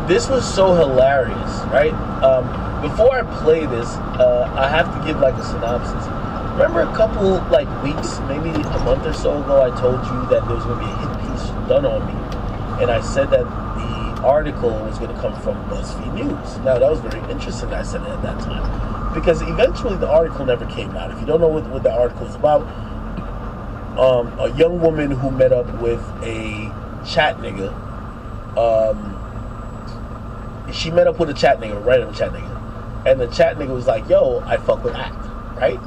this was so hilarious, right? Before I play this, I have to give like a synopsis. Remember a couple like weeks, maybe a month or so ago, I told you that there was going to be a hit piece done on me, and I said that the article was going to come from BuzzFeed News. Now that was very interesting. I said it at that time because eventually the article never came out. If you don't know what the article is about, a young woman who met up with a chat nigga. She met up with a chat nigga, a random chat nigga, and the chat nigga was like, "Yo, I fuck with Act," right?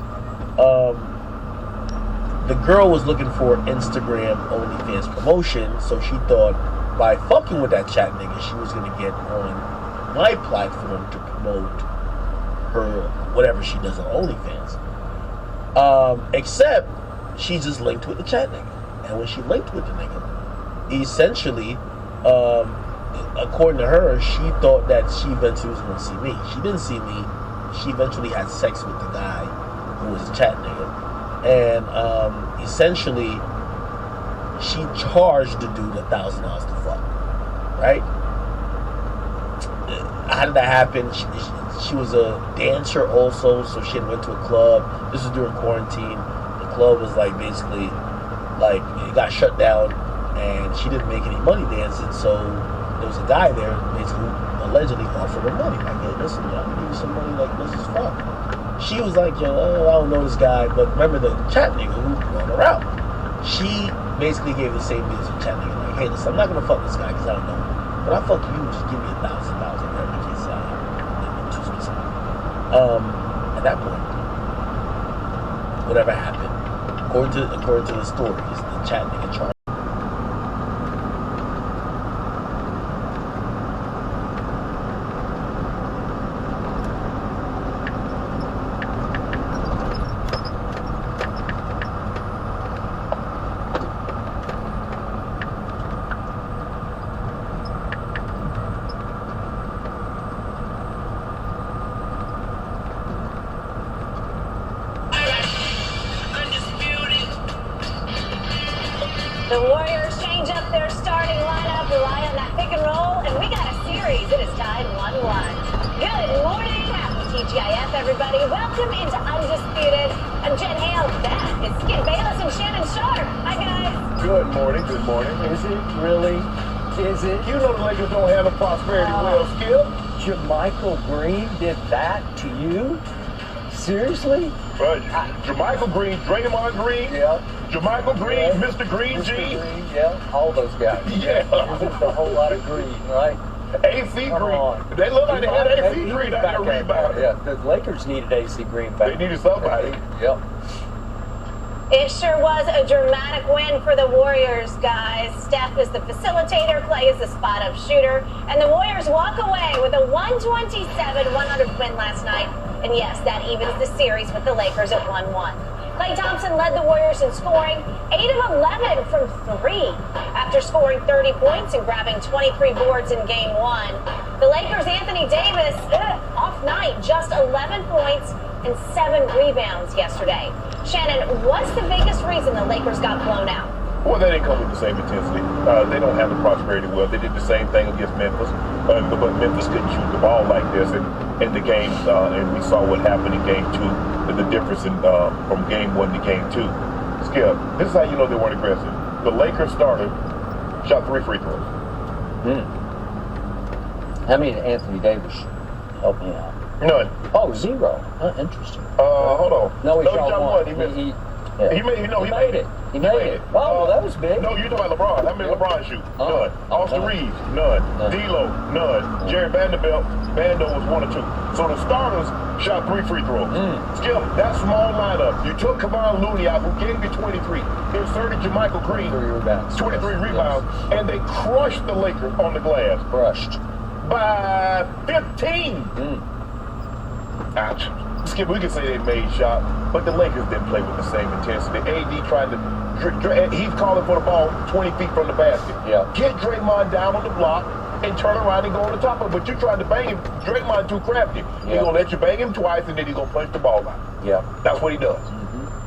The girl was looking for Instagram OnlyFans promotion, so she thought by fucking with that chat nigga, she was gonna get on my platform to promote her whatever she does on OnlyFans. Except she just linked with the chat nigga, and when she linked with the nigga, essentially, according to her, she thought that she eventually was gonna see me. She didn't see me. She eventually had sex with the guy who was a chat nigga. And essentially, she charged the dude $1,000 to fuck, right? How did that happen? She was a dancer also, so she had went to a club. This was during quarantine. The club was like basically, like it got shut down, and she didn't make any money dancing, so there was a guy there basically who allegedly offered her money. Like, hey, listen, I'll give you some money, like, let's just fuck. She was like, yo, I don't know this guy, but remember the chat nigga who brought her out. She basically gave the same deal to the chat nigga, like, hey, listen, I'm not gonna fuck this guy because I don't know him, but I'll fuck you, just give me $1,000, whatever the case. Too specific. At that point, whatever happened, according to the stories, the chat nigga charged. The Warriors change up their starting lineup, rely on that pick and roll, and we got a series. It is tied 1-1. Good morning. Happy TGIF, everybody. Welcome into Undisputed. I'm Jen Hale. That is Skip Bayless and Shannon Sharp. Hi, guys. Good morning. Good morning. Is it really? Is it? You know the Lakers don't have a prosperity well, Skip. JaMychal Green did that to you? Seriously? JaMychal Green, Draymond Green, Yeah. JaMychal Green, Yeah. Mr. Green, Mr. G, Green, yeah, all those guys. Yeah. There's just a whole lot of green, right? AC Come Green. on. They look like they had AC He Green was out back there out rebounding. Yeah, the Lakers needed AC Green back. They needed somebody. Yep. It sure was a dramatic win for the Warriors, guys. Steph is the facilitator, Clay is the spot-up shooter, and the Warriors walk away with a 127-100 win last night. And yes, that evens the series with the Lakers at 1-1. Klay Thompson led the Warriors in scoring, 8 of 11 from 3, after scoring 30 points and grabbing 23 boards in Game 1. The Lakers' Anthony Davis, off night, just 11 points and 7 rebounds yesterday. Shannon, what's the biggest reason the Lakers got blown out? Well, they didn't come with the same intensity. They don't have the prosperity well. They did the same thing against Memphis, but Memphis couldn't shoot the ball like this in the games, and we saw what happened in Game 2, the difference in from Game 1 to Game 2. Skip, this is how you know they weren't aggressive. The Lakers starter shot 3 free throws. How many did Anthony Davis help me out? None. Oh, 0. Interesting. Hold on. No, he shot one. He missed. Yeah. He made it. He made it. Oh, that was big. No, you're talking about LeBron. How many LeBron shoot? None. Austin Reeves, none. D'Lo, none. Jerry Vanderbilt, Bando was 1 or 2. So the starters shot 3 free throws. Skip, that small lineup. You took Kevon Looney out, who gave you 23. Inserted JaMychal Green, 23 rebounds, and they crushed the Lakers on the glass. Crushed. By 15. Ouch. Skip, we can say they made shots, but the Lakers didn't play with the same intensity. AD tried to, he's calling for the ball 20 feet from the basket. Yeah. Get Draymond down on the block and turn around and go on the top of it. But you tried to bang him. Draymond too crafty. He's going to let you bang him twice, and then he's going to punch the ball out. Yeah. That's what he does.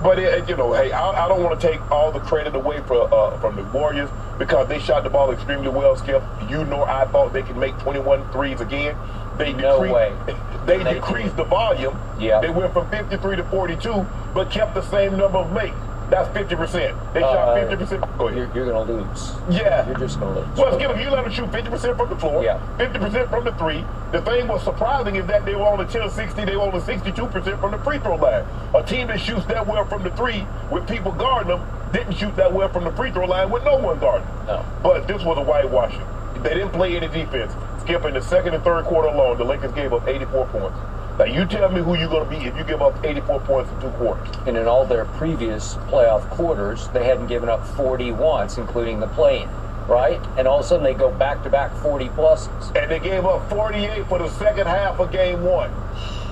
But, you know, hey, I don't want to take all the credit away from the Warriors because they shot the ball extremely well, Skip. You nor I thought they could make 21 threes again. They decreased the volume. Yeah. They went from 53 to 42, but kept the same number of makes. That's 50%. They shot 50%. Go ahead. You're going to lose. Yeah. You're just going to lose. Well, Skip, if you let them shoot 50% from the floor, 50% from the three, the thing was surprising is that they were only 10-60, they were only 62% from the free throw line. A team that shoots that well from the three with people guarding them didn't shoot that well from the free throw line with no one guarding. No. But this was a whitewashing. They didn't play any defense. Skip, in the second and third quarter alone, the Lakers gave up 84 points. Now, you tell me who you're going to be if you give up 84 points in 2 quarters. And in all their previous playoff quarters, they hadn't given up 40 once, including the play-in, right? And all of a sudden, they go back-to-back 40-pluses. And they gave up 48 for the second half of Game 1.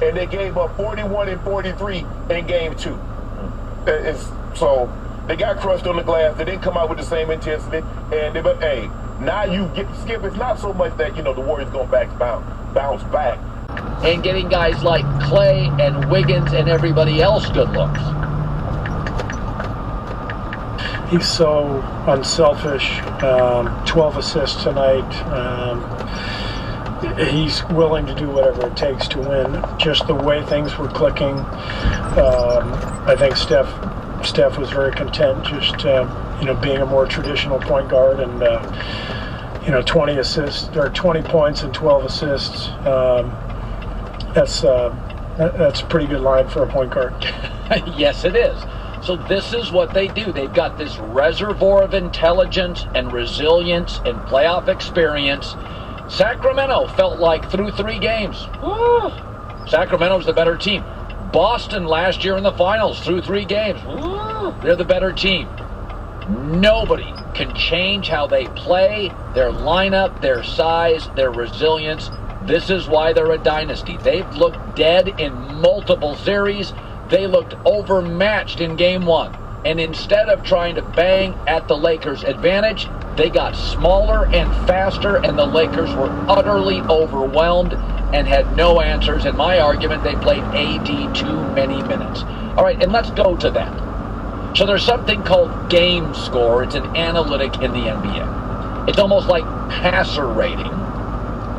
And they gave up 41 and 43 in Game 2. So they got crushed on the glass. They didn't come out with the same intensity. But, hey, now you get, Skip, it's not so much that, the Warriors going to bounce back. And getting guys like Clay and Wiggins and everybody else good looks. He's so unselfish. 12 assists tonight. He's willing to do whatever it takes to win. Just the way things were clicking. I think Steph was very content just being a more traditional point guard and 20 assists or 20 points and 12 assists. That's a pretty good line for a point guard. Yes, it is. So this is what they do. They've got this reservoir of intelligence and resilience and playoff experience. Sacramento felt like through 3 games. Woo! Sacramento's the better team. Boston last year in the finals through 3 games. Woo! They're the better team. Nobody can change how they play, their lineup, their size, their resilience. This is why they're a dynasty. They've looked dead in multiple series. They looked overmatched in Game 1. And instead of trying to bang at the Lakers' advantage, they got smaller and faster, and the Lakers were utterly overwhelmed and had no answers. In my argument, they played AD too many minutes. All right, and let's go to that. So there's something called game score. It's an analytic in the NBA. It's almost like passer rating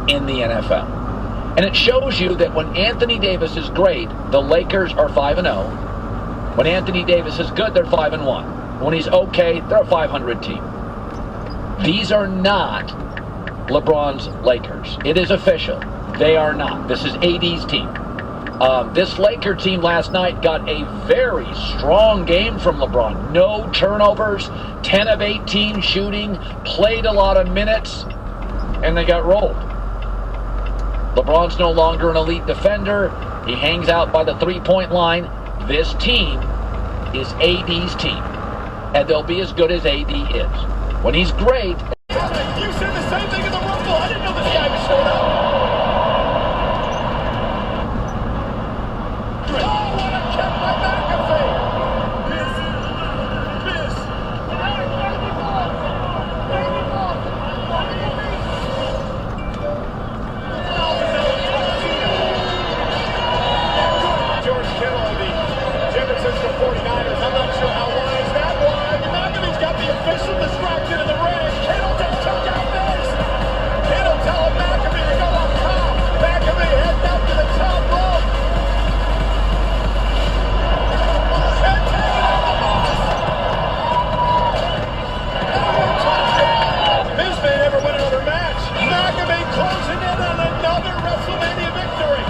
in the NFL. And it shows you that when Anthony Davis is great, the Lakers are 5-0. When Anthony Davis is good, they're 5-1. When he's okay, they're a 500 team. These are not LeBron's Lakers. It is official. They are not. This is AD's team. This Laker team last night got a very strong game from LeBron. No turnovers, 10 of 18 shooting, played a lot of minutes, and they got rolled. LeBron's no longer an elite defender. He hangs out by the three-point line. This team is AD's team, and they'll be as good as AD is. When he's great... You said the same thing in the Rumble. I didn't know this guy was showing up. Oh, what a catch by McAfee. Miss. George Kittle of the San Francisco 49ers. I'm not sure how wise that was. McAfee's got the official distraction in the ring. Kittle just took out this. Kittle telling McAfee to go up top. McAfee heading up to the top rope. And taking out the boss. This may never win another match. McAfee closing in on another WrestleMania victory.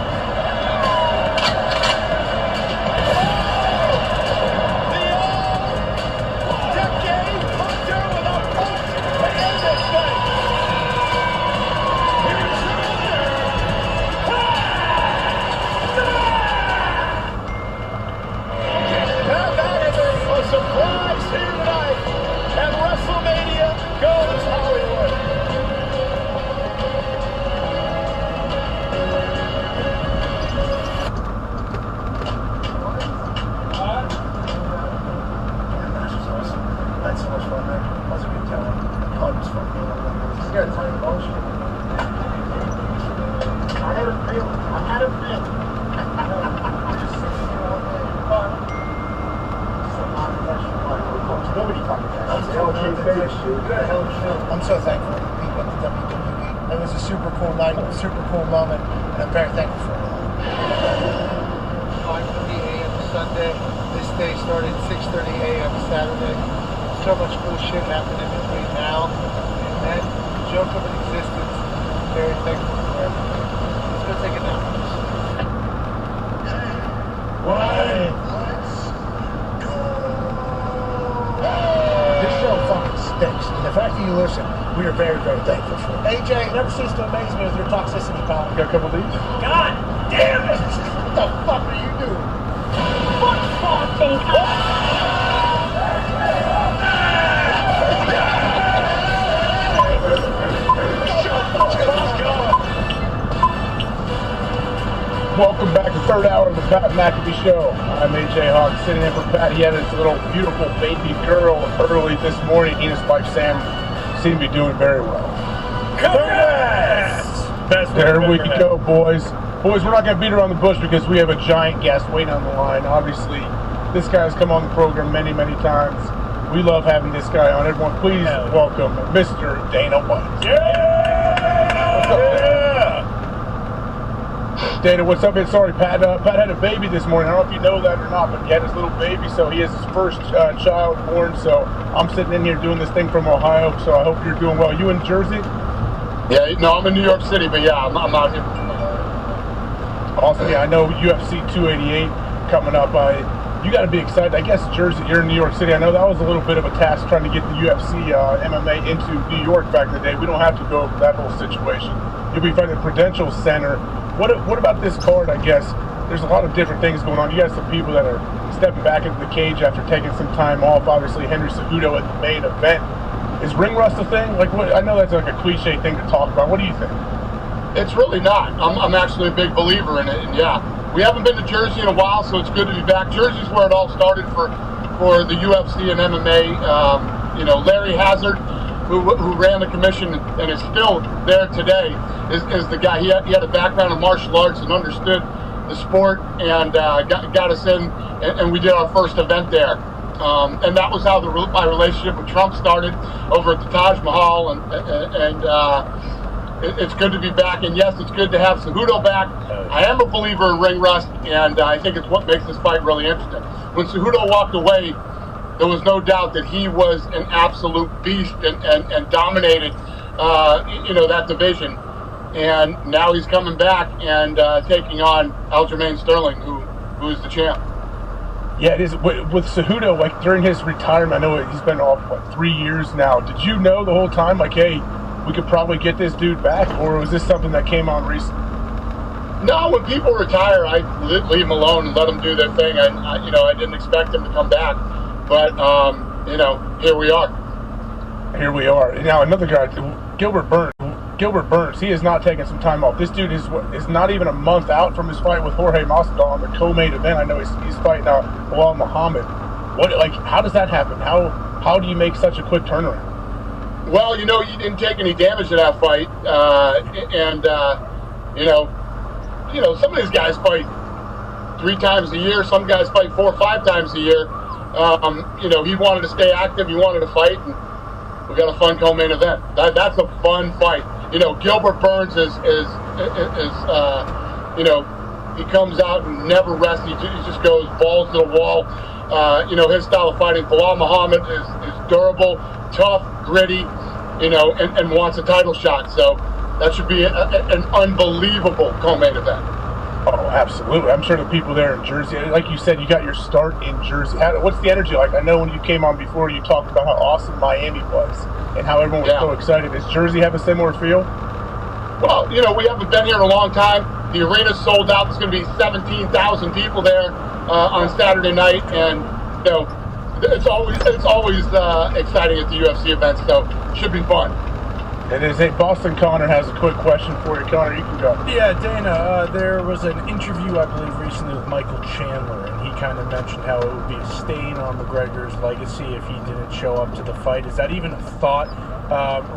Surprise here tonight, and WrestleMania goes Hollywood. That's so much fun, man. That was a good time. Oh, it was fun. You got a tiny motion. I had a feeling. Nobody talking about that. I'm so thankful to be with the WWE. It was a super cool night, a super cool moment, and I'm very thankful for it. 5:30 a.m. Sunday. This day started 6:30 a.m. Saturday. So much cool shit happening between now and then. Joke of an existence. Very thankful for everything. Let's go take a nap. This show fucking stinks. And the fact that you listen, we are very, very thankful for it. AJ, never cease to amaze me with your toxicity, pal. Got a couple of these? God damn it! What the fuck are you doing? Fuck fucking Welcome back to third hour of the Pat McAfee Show. I'm AJ Hawk, sitting in for Pat. He had his little beautiful baby girl early this morning. He and his wife Sam seem to be doing very well. Congrats! Best There we go, boys. Boys, we're not going to beat around the bush because we have a giant guest waiting on the line. Obviously, this guy's come on the program many, many times. We love having this guy on. Everyone, please welcome Mr. Dana White. What's up, Dana, what's up? Sorry, Pat. Pat had a baby this morning. I don't know if you know that or not, but he had his little baby, so he has his first child born. So I'm sitting in here doing this thing from Ohio, so I hope you're doing well. You in Jersey? Yeah, no, I'm in New York City, but yeah, I'm out here. Awesome. Yeah, I know UFC 288 coming up. You got to be excited. I guess Jersey, you're in New York City. I know that was a little bit of a task trying to get the UFC MMA into New York back in the day. We don't have to go over that whole situation. You'll be fighting at Prudential Center. What about this card, I guess? There's a lot of different things going on. You got some people that are stepping back into the cage after taking some time off. Obviously, Henry Cejudo at the main event. Is ring rust a thing? Like, what? I know that's like a cliche thing to talk about. What do you think? It's really not. I'm actually a big believer in it, and yeah, we haven't been to Jersey in a while, so it's good to be back. Jersey's where it all started for the UFC and MMA. Larry Hazard, who ran the commission and is still there today, is the guy. He had a background in martial arts and understood the sport, and got us in, and we did our first event there. And that was how my relationship with Trump started over at the Taj Mahal, and it's good to be back. And yes, it's good to have Cejudo back. I am a believer in ring rust, and I think it's what makes this fight really interesting. When Cejudo walked away, there was no doubt that he was an absolute beast and dominated, that division. And now he's coming back and taking on Aljamain Sterling, who is the champ. Yeah, it is. With Cejudo, like during his retirement, I know he's been off, 3 years now. Did you know the whole time, like, hey, we could probably get this dude back? Or was this something that came on recently? No, when people retire, I leave them alone and let them do their thing. I didn't expect them to come back. But, here we are. Here we are. Now, another guy, Gilbert Burns, he is not taking some time off. This dude is not even a month out from his fight with Jorge Masvidal on the co-main event. I know he's fighting Bilal Muhammad. How does that happen? How do you make such a quick turnaround? Well, he didn't take any damage to that fight, some of these guys fight 3 times a year. Some guys fight 4 or 5 times a year. He wanted to stay active. He wanted to fight, and we got a fun co-main event. That's a fun fight. Gilbert Burns is he comes out and never rests. He just goes balls to the wall. His style of fighting. Bilal Muhammad is durable, tough, gritty, and wants a title shot. So that should be an unbelievable co-main event. Oh, absolutely. I'm sure the people there in Jersey, like you said, you got your start in Jersey. What's the energy like? I know when you came on before, you talked about how awesome Miami was and how everyone was so excited. Does Jersey have a similar feel? Well, we haven't been here in a long time. The arena's sold out. There's going to be 17,000 people there on Saturday night, and it's always exciting at the UFC events. So it should be fun. It is. Hey, Boston Connor has a quick question for you. Connor, you can go. Yeah, Dana, there was an interview, I believe, recently with Michael Chandler, and he kind of mentioned how it would be a stain on McGregor's legacy if he didn't show up to the fight. Is that even a thought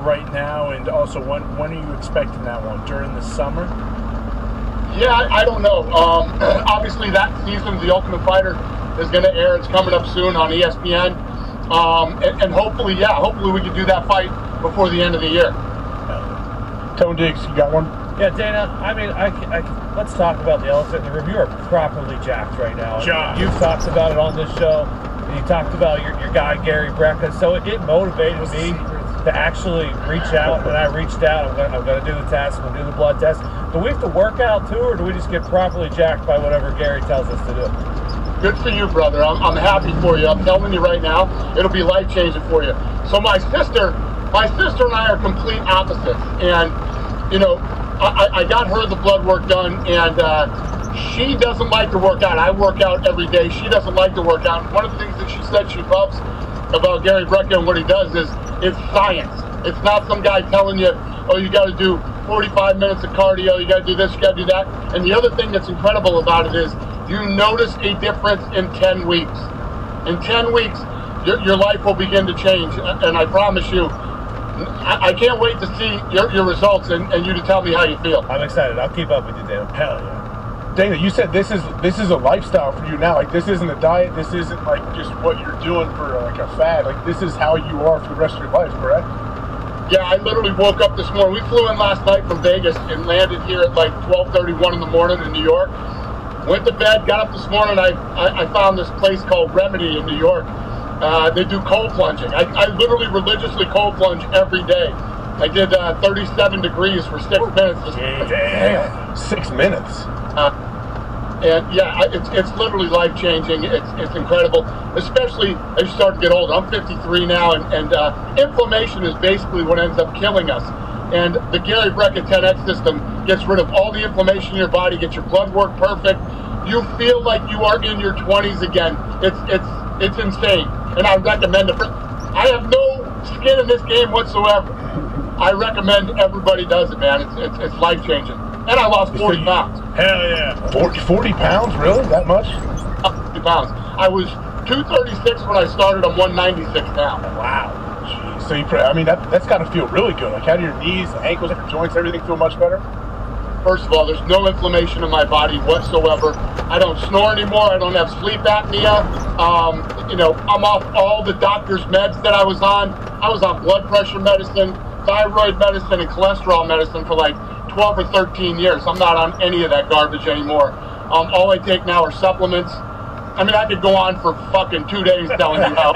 right now? And also, when are you expecting that one? During the summer? Yeah, I don't know. Obviously, that season of The Ultimate Fighter is going to air. It's coming up soon on ESPN. And hopefully we can do that fight before the end of the year. Tone Diggs, you got one? Yeah, Dana, I mean, let's talk about the elephant in the room. You are properly jacked right now. You've talked about it on this show. And you talked about your guy, Gary Brecka. So it motivated me to actually reach out, and I reached out. I'm going to do the test. I'm going to do the blood test. Do we have to work out, too, or do we just get properly jacked by whatever Gary tells us to do? Good for you, brother. I'm happy for you. I'm telling you right now, it'll be life-changing for you. So my sister and I are complete opposites. And, you know, I got her the blood work done, and she doesn't like to work out. I work out every day. She doesn't like to work out. And one of the things that she said she loves about Gary Brecka and what he does is it's science. It's not some guy telling you, oh, you got to do 45 minutes of cardio, you got to do this, you got to do that. And the other thing that's incredible about it is you notice a difference in 10 weeks. In 10 weeks, your life will begin to change. And I promise you, I can't wait to see your results and you to tell me how you feel. I'm excited. I'll keep up with you, Dana. Hell yeah. Dana, you said this is a lifestyle for you now. Like, this isn't a diet. This isn't like just what you're doing for like a fad. Like, this is how you are for the rest of your life, correct? Yeah, I literally woke up this morning. We flew in last night from Vegas and landed here at like 12:31 in the morning in New York. Went to bed, got up this morning. I found this place called Remedy in New York. They do cold plunging. I literally religiously cold plunge every day. I did 37 degrees for 6 minutes. Damn, 6 minutes. And yeah, it's literally life changing. It's incredible, especially as you start to get older. I'm 53 now, and inflammation is basically what ends up killing us. And the Gary Brecka 10X system gets rid of all the inflammation in your body, gets your blood work perfect. You feel like you are in your 20s again. It's insane, and I recommend it. I have no skin in this game whatsoever. I recommend everybody does it, man. It's life changing. And I lost 40 pounds. Hell yeah. 40 pounds? Really? That much? 40 pounds. I was 236 when I started. I'm 196 now. Wow. Jeez. So I mean, that's got to feel really good. Like, how do your knees, ankles, your joints, everything feel much better? First of all, there's no inflammation in my body whatsoever. I don't snore anymore. I don't have sleep apnea. You know, I'm off all the doctor's meds that I was on. I was on blood pressure medicine, thyroid medicine, and cholesterol medicine for like 12 or 13 years. I'm not on any of that garbage anymore. All I take now are supplements. I mean, I could go on for fucking 2 days telling you how.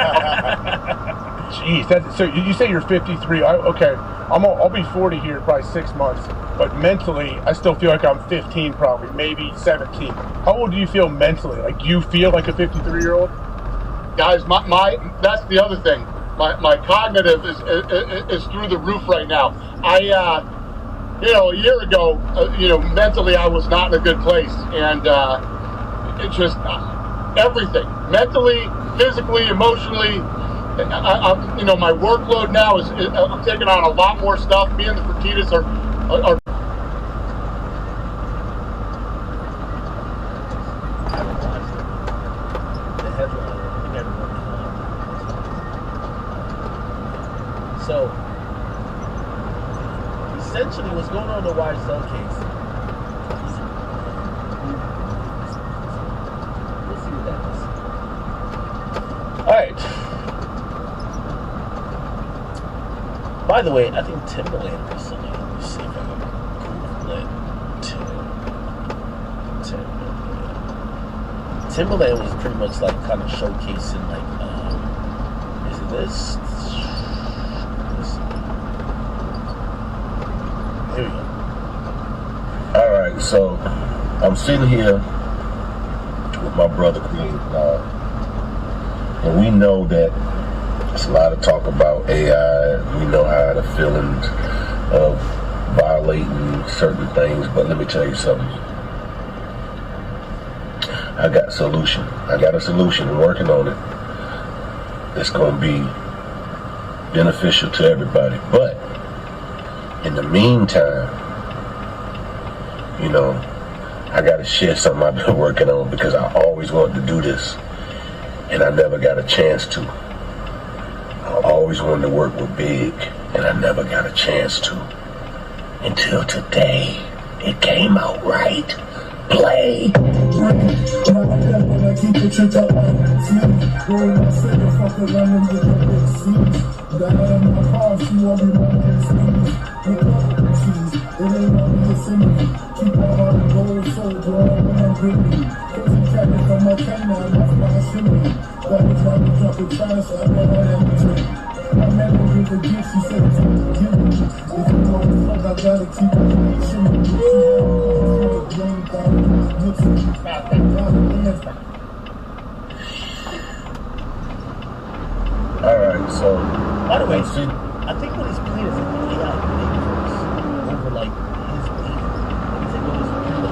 Jeez, so you say you're 53. Okay, I'll be 40 here in probably 6 months. But mentally, I still feel like I'm 15 probably, maybe 17. How old do you feel mentally? Like, do you feel like a 53-year-old? Guys, that's the other thing. My cognitive is through the roof right now. You know, a year ago, mentally I was not in a good place, and it just everything, mentally, physically, emotionally. My workload now is I'm taking on a lot more stuff. Me and the Fertitas are So, essentially, what's going on in the YSL case? We'll see what that is. All right. By the way, I think Timberland recently. Let me see if I can Google it. Timberland was pretty much like kind of showcasing like, is it this? Here we go. All right, so I'm sitting here with my brother Creative Now, and we know that there's a lot of talk about AI. We know how the feelings of violating certain things, but let me tell you something. I got a solution. I got a solution. I'm working on it. It's going to be beneficial to everybody, but in the meantime, I got to share something I've been working on because I always wanted to do this and I never got a chance to. I always wanted to work with big and I never got a chance to. Until today, it came out right. Play. keep it to the OT. Roll my city, fuck around and get your big seats. Got her in my car, she won't be my big sneeze. Look up, cheese, it ain't obvious in me. Keep my heart and gold soldier all when I'm gritty. Crazy traffic from my canine, that's why I shimmy. Got the driver jumping fast, I got her in the drink. I met her with a gift, she said it's gonna give me. If you want to fuck, I gotta keep it shimmy. She had a green down in my Nixon. Alright, so by the way, I think what he's playing is like the AI universe over like his beat. I think it was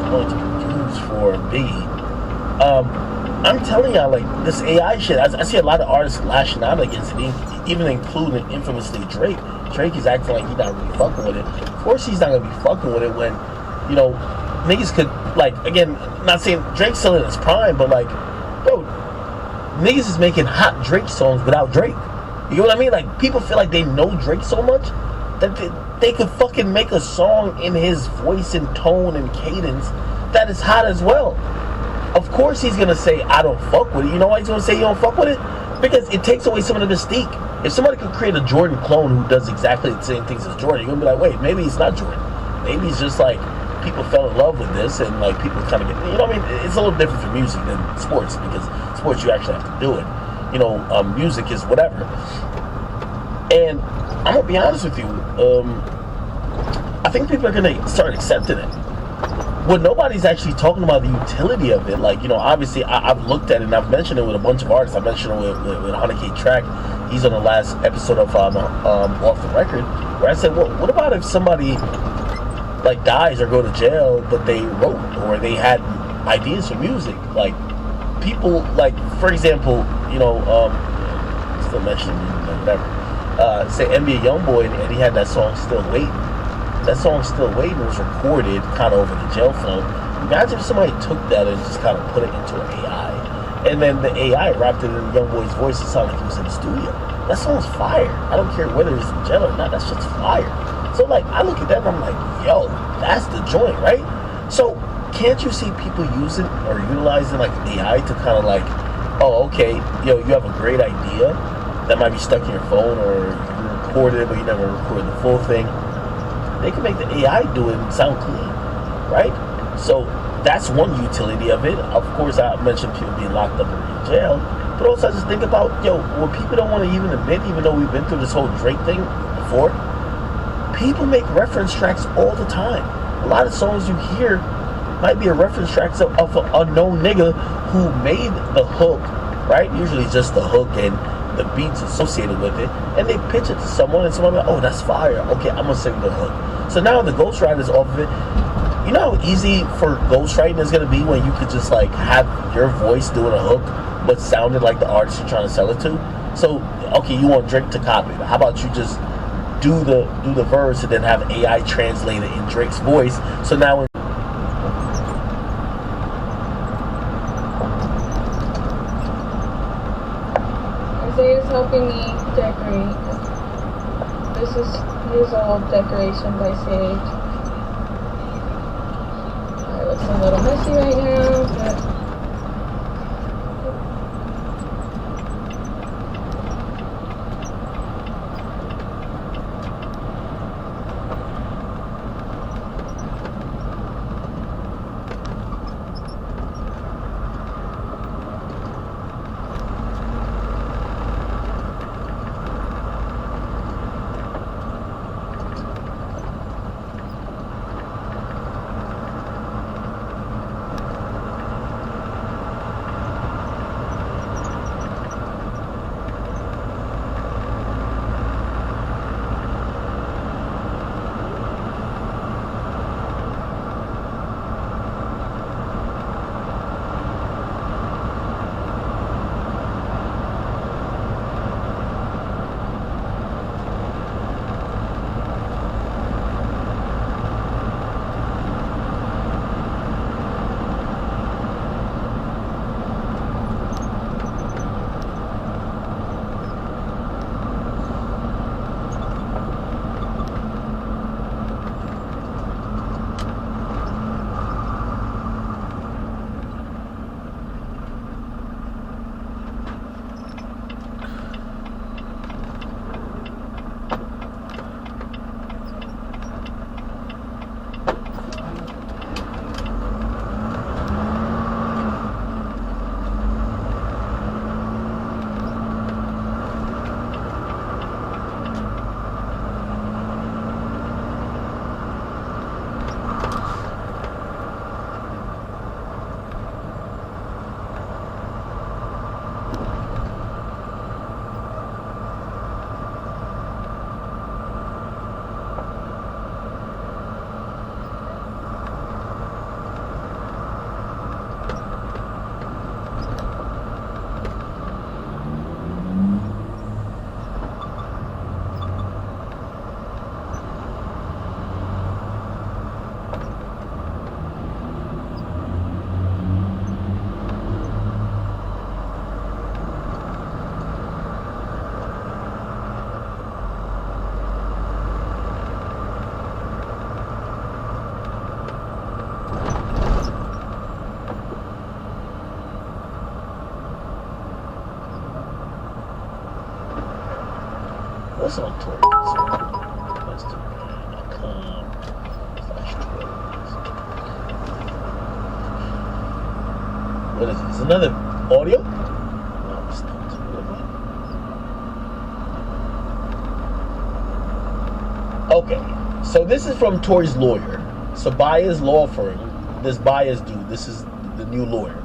going to produce for Biggie. I'm telling y'all, like, this AI shit, I see a lot of artists lashing out against it, even including infamously Drake. Drake is acting like he's not really fucking with it. Of course he's not gonna be fucking with it when, you know, niggas could, like, again, not saying Drake's still in his prime, but like, bro, niggas is making hot Drake songs without Drake. You know what I mean? Like, people feel like they know Drake so much that they could fucking make a song in his voice and tone and cadence that is hot as well. Of course he's gonna say, I don't fuck with it. You know why he's gonna say you don't fuck with it? Because it takes away some of the mystique. If somebody could create a Jordan clone who does exactly the same things as Jordan, you're gonna be like, wait, maybe he's not Jordan. Maybe he's just like, people fell in love with this and like people kind of get, you know what I mean? It's a little different for music than sports, because sports you actually have to do it. You know, music is whatever. And I'm gonna be honest with you, I think people are gonna start accepting it. When nobody's actually talking about the utility of it, like, you know, obviously I've looked at it and I've mentioned it with a bunch of artists. I mentioned it with 100K Track. He's on the last episode of Off the Record, where I said, well, what about if somebody like dies or go to jail, but they wrote or they had ideas for music? Like, people, like, for example, you know, still mentioning whatever, say NBA Youngboy, and he had that song Still Waiting. That song Still Waiting was recorded kind of over the jail phone. Imagine if somebody took that and just kind of put it into an AI, and then the AI wrapped it in Youngboy's voice. It sounded like he was in the studio. That song's fire. I don't care whether he's in jail or not. That shit's fire. So like, I look at that and I'm like, yo, that's the joint, right? So can't you see people using or utilizing like AI to kind of like, oh, okay, yo, you have a great idea that might be stuck in your phone, or you recorded it but you never recorded the full thing. They can make the AI do it and sound clean, right? So that's one utility of it. Of course, I mentioned people being locked up or in jail, but also I just think about, yo, what people don't want to even admit, even though we've been through this whole Drake thing before, people make reference tracks all the time. A lot of songs you hear might be a reference track of an unknown nigga who made the hook, right? Usually just the hook and the beats associated with it, and they pitch it to someone, and someone like, oh, that's fire. Okay, I'm gonna sing the hook. So now the ghostwriter's off of it. You know how easy for ghostwriting is gonna be when you could just like have your voice doing a hook, but sounded like the artist you're trying to sell it to. So okay, you want Drake to copy it. How about you just do the verse and then have AI translate it in Drake's voice? So now when Isaiah's helping me decorate. This is his old decorations I saved. It looks a little messy right now, but What's on Tory? What is this? Another audio? No, it's not. Okay, so this is from Tory's lawyer. So Baya's law firm, this Baya's dude, this is the new lawyer.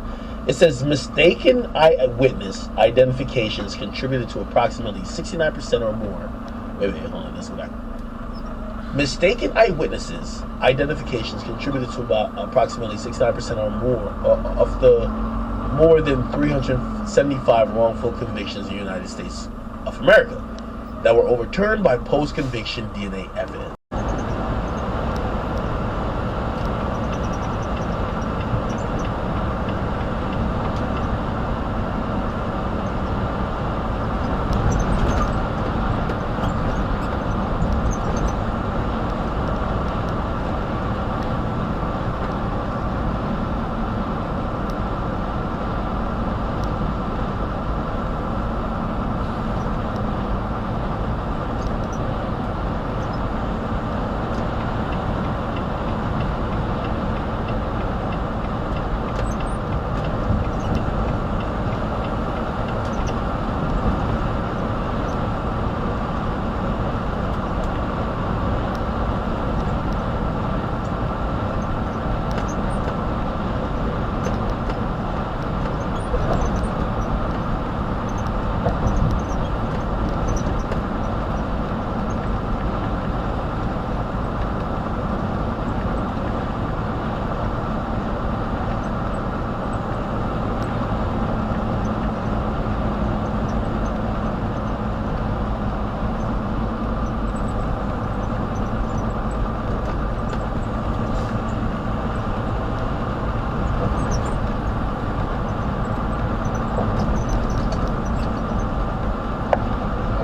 It says mistaken eyewitness identifications contributed to approximately 69% or more. Wait, hold on, that's what I... Mistaken eyewitnesses identifications contributed to about approximately 69% or more of the more than 375 wrongful convictions in the United States of America that were overturned by post-conviction DNA evidence.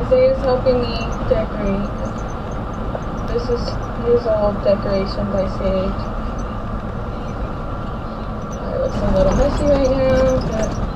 Isaiah's helping me decorate. This is his old decorations I saved. It looks a little messy right now, but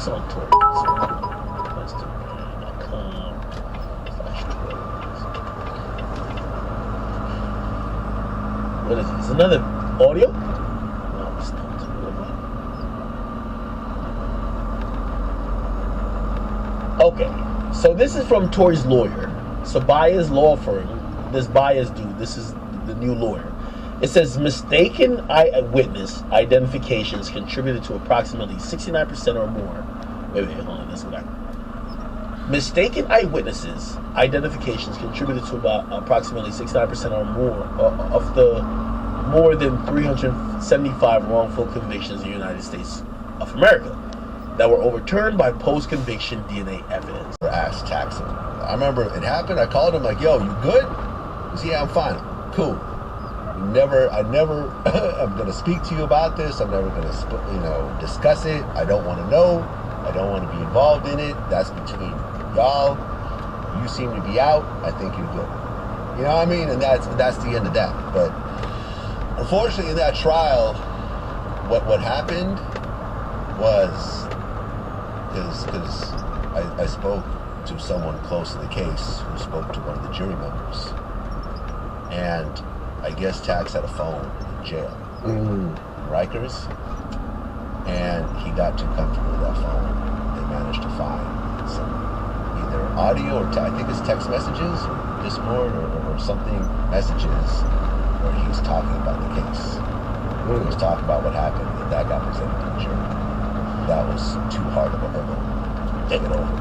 what's on Tory? What is it? Is another audio? No, it's not. Okay, so this is from Tory's lawyer. So Baez law firm, this Baez dude, this is the new lawyer. It says mistaken eyewitness identifications contributed to approximately 69% or more. Wait, hold on, that's what I... Mistaken eyewitnesses identifications contributed to about approximately 69% or more of the more than 375 wrongful convictions in the United States of America that were overturned by post-conviction DNA evidence. Asked taxing. I remember it happened. I called him like, "Yo, you good?" He said, "Yeah, I'm fine. Cool. I'm gonna speak to you about this. I'm never gonna, discuss it. I don't want to know. I don't want to be involved in it. That's between y'all. You seem to be out. I think you're good." You know what I mean? And that's the end of that. But unfortunately, in that trial, what happened was because I spoke to someone close to the case who spoke to one of the jury members, and I guess Tax had a phone in jail, in Rikers, and he got too comfortable with that phone. They managed to find some either audio or I think it's text messages or Discord or something, messages where he was talking about the case. He was talking about what happened, and that got presented to the jury. That was too hard of a hurdle to get over.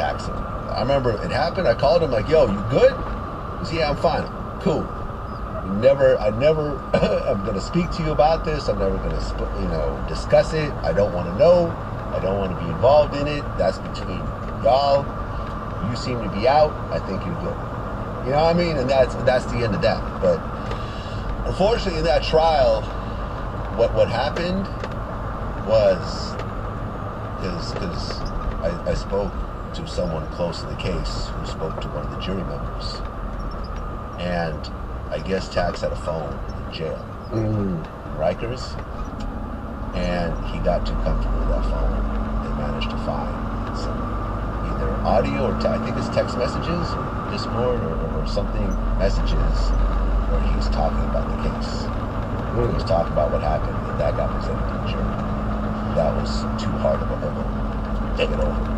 tax him. I remember it happened. I called him like, yo, you good? He said, yeah, I'm fine. Cool. I'm going to speak to you about this. I'm never going to, discuss it. I don't want to know. I don't want to be involved in it. That's between y'all. You seem to be out. I think you're good. You know what I mean? And that's the end of that. But unfortunately, in that trial, what happened was because I spoke to someone close to the case who spoke to one of the jury members, and I guess Tax had a phone in jail in Rikers, and he got too comfortable with that phone. They managed to find some either audio or I think it's text messages or Discord or something messages where he was talking about the case. He was talking about what happened, and that got presented to the jury. That was too hard of a hurdle to get over.